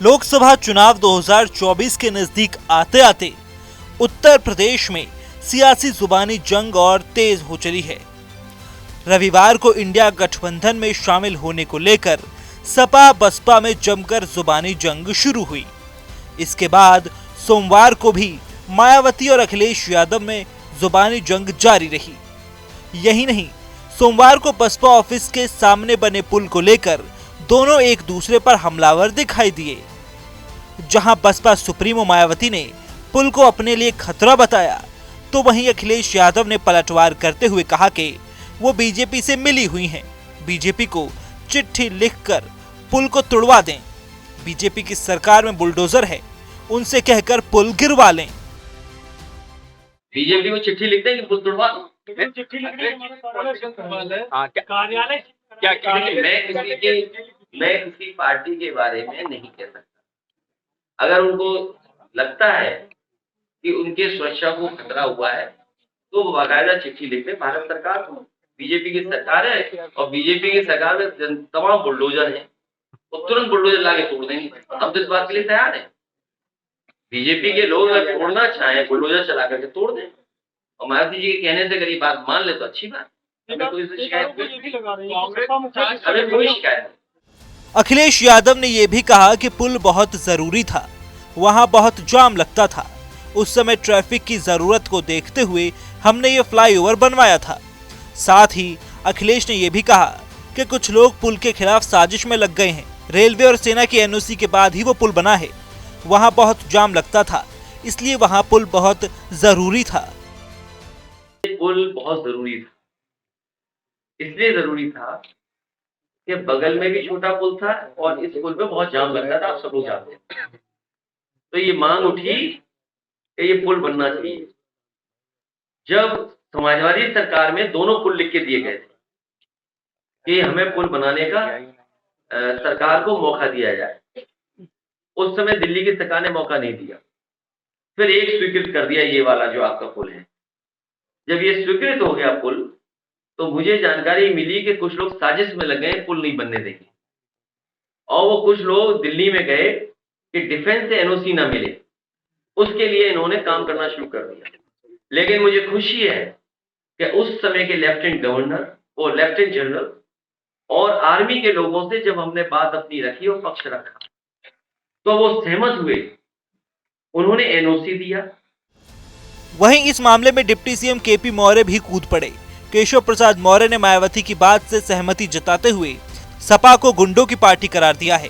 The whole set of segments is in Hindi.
लोकसभा चुनाव 2024 के नजदीक आते आते उत्तर प्रदेश में सियासी जुबानी जंग और तेज हो चली है। रविवार को इंडिया गठबंधन में शामिल होने को लेकर सपा बसपा में जमकर जुबानी जंग शुरू हुई। इसके बाद सोमवार को भी मायावती और अखिलेश यादव में जुबानी जंग जारी रही। यही नहीं, सोमवार को बसपा ऑफिस के सामने बने पुल को लेकर दोनों एक दूसरे पर हमलावर दिखाई दिए। जहां बसपा सुप्रीमो मायावती ने पुल को अपने लिए खतरा बताया, तो वहीं अखिलेश यादव ने पलटवार करते हुए कहा कि वो बीजेपी से मिली हुई हैं, बीजेपी को चिट्ठी लिखकर पुल को तुड़वा दें। बीजेपी की सरकार में बुलडोजर है, उनसे कहकर पुल गिरवा लें। बीजेपी को चिट्ठी लिख दें कि पुल तुड़वा दो। मैं किसी पार्टी के बारे में नहीं कह सकता। अगर उनको लगता है कि उनके सुरक्षा को खतरा हुआ है तो वो बाकायदा चिट्ठी लिख दें। भारत सरकार को, बीजेपी की सरकार है और बीजेपी की सरकार में तमाम बुलडोजर हैं, वो तुरंत बुलडोजर लाके तोड़ देंगे। हम तो इस बात के लिए तैयार हैं। बीजेपी के लोग अगर तोड़ना चाहें, बुलडोजर चला करके तोड़ दें और मायावती जी के कहने से अगर ये बात मान ले तो अच्छी बात। हमें कोई शिकायत नहीं। अखिलेश यादव ने यह भी कहा कि पुल बहुत जरूरी था, वहां बहुत जाम लगता था। उस समय ट्रैफिक की जरूरत को देखते हुए हमने ये फ्लाईओवर बनवाया था। साथ ही अखिलेश ने यह भी कहा कि कुछ लोग पुल के खिलाफ साजिश में लग गए हैं। रेलवे और सेना की एनओसी के बाद ही वो पुल बना है। वहां बहुत जाम लगता था, इसलिए वहां पुल बहुत जरूरी था। पुल बहुत जरूरी था, इसलिए जरूरी था कि बगल में भी छोटा पुल था और इस पुल पे बहुत जाम लगता था, आप सब लोग जानते हैं। तो ये मांग उठी कि ये पुल बनना चाहिए। जब समाजवादी सरकार में दोनों पुल लिख के दिए गए थे कि हमें पुल बनाने का सरकार को मौका दिया जाए, उस समय दिल्ली की सरकार ने मौका नहीं दिया। फिर एक स्वीकृत कर दिया, ये वाला जो आपका पुल है। जब ये स्वीकृत हो गया पुल, तो मुझे जानकारी मिली कि कुछ लोग साजिश में लग गए, पुल नहीं बनने देंगे। और वो कुछ लोग दिल्ली में गए कि डिफेंस से एनओसी ना मिले, उसके लिए इन्होंने काम करना शुरू कर दिया। लेकिन मुझे खुशी है कि उस समय के लेफ्टिनेंट गवर्नर और लेफ्टिनेंट जनरल और आर्मी के लोगों से जब हमने बात अपनी रखी और पक्ष रखा, तो वो सहमत हुए, उन्होंने एनओसी दिया। वहीं इस मामले में डिप्टी सीएम केपी मौर्य भी कूद पड़े। केशव प्रसाद मौर्य ने मायावती की बात से सहमति जताते हुए सपा को गुंडों की पार्टी करार दिया है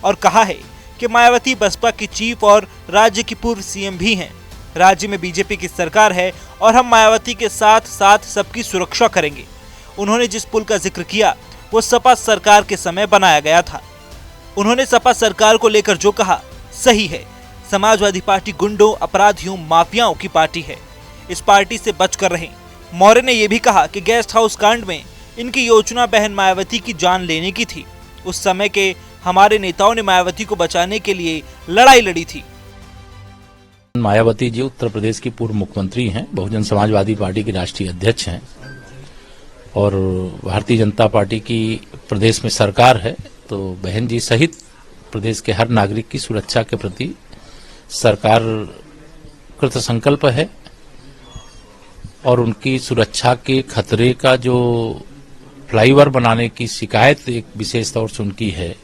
और कहा है कि मायावती बसपा की चीफ और राज्य की पूर्व सीएम भी हैं। राज्य में बीजेपी की सरकार है और हम मायावती के साथ साथ सबकी सुरक्षा करेंगे। उन्होंने जिस पुल का जिक्र किया वो सपा सरकार के समय बनाया गया था। उन्होंने सपा सरकार को लेकर जो कहा सही है। समाजवादी पार्टी गुंडों, अपराधियों, माफियाओं की पार्टी है, इस पार्टी से बचकर रहें। मौर्य ने यह भी कहा कि गेस्ट हाउस कांड में इनकी योजना बहन मायावती की जान लेने की थी। उस समय के हमारे नेताओं ने मायावती को बचाने के लिए लड़ाई लड़ी थी। मायावती जी उत्तर प्रदेश की पूर्व मुख्यमंत्री हैं, बहुजन समाजवादी पार्टी की राष्ट्रीय अध्यक्ष हैं और भारतीय जनता पार्टी की प्रदेश में सरकार है। तो बहन जी सहित प्रदेश के हर नागरिक की सुरक्षा के प्रति सरकार कृत संकल्प है और उनकी सुरक्षा के खतरे का जो फ्लाईओवर बनाने की शिकायत एक विशेष तौर से उनकी है,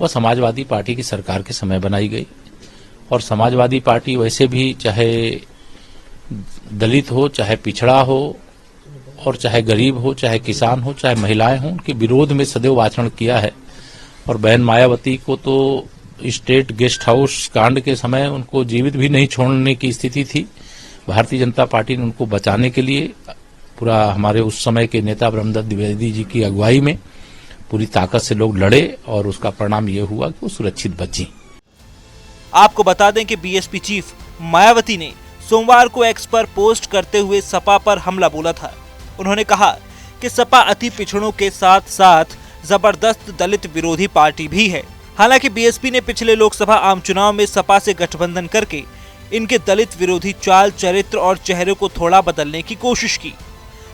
वह समाजवादी पार्टी की सरकार के समय बनाई गई। और समाजवादी पार्टी वैसे भी चाहे दलित हो, चाहे पिछड़ा हो और चाहे गरीब हो, चाहे किसान हो, चाहे महिलाएं हों, उनके विरोध में सदैव आचरण किया है। और बहन मायावती को तो स्टेट गेस्ट हाउस कांड के समय उनको जीवित भी नहीं छोड़ने की स्थिति थी। भारतीय जनता पार्टी ने उनको बचाने के लिए पूरा हमारे उस समय के नेता ब्रह्मदत्त द्विवेदी जी की अगुवाई में पूरी ताकत से लोग लड़े और उसका परिणाम ये हुआ कि वो सुरक्षित बची। आपको बता दें कि बीएसपी चीफ मायावती ने सोमवार को एक्स पर पोस्ट करते हुए सपा पर हमला बोला था। उन्होंने कहा कि सपा अति पिछड़ों के साथ साथ जबरदस्त दलित विरोधी पार्टी भी है। हालांकि बीएसपी ने पिछले लोकसभा आम चुनाव में सपा से गठबंधन करके इनके दलित विरोधी चाल, चरित्र और चेहरे को थोड़ा बदलने की कोशिश की,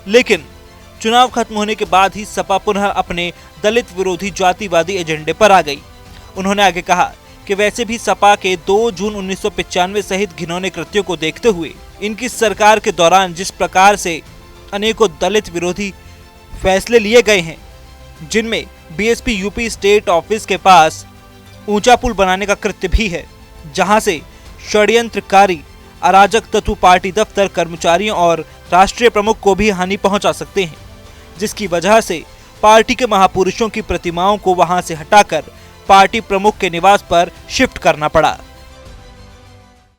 लेकिन चुनाव खत्म होने के बाद ही सपा पुनः अपने दलित विरोधी जातिवादी एजेंडे पर आ गई। उन्होंने आगे कहा कि वैसे भी सपा के 2 जून 1995 सहित घिनौने कृत्यों को देखते हुए इनकी सरकार के दौरान जिस प्रकार से अनेकों दलित विरोधी फैसले लिए गए हैं, जिनमें बीएसपी यूपी स्टेट ऑफिस के पास ऊंचा पुल बनाने का कृत्य भी है, जहां से षड्यंत्रकारी अराजक तत्व पार्टी दफ्तर, कर्मचारियों और राष्ट्रीय प्रमुख को भी हानि पहुंचा सकते हैं, जिसकी वजह से पार्टी के महापुरुषों की प्रतिमाओं को वहां से हटाकर पार्टी प्रमुख के निवास पर शिफ्ट करना पड़ा।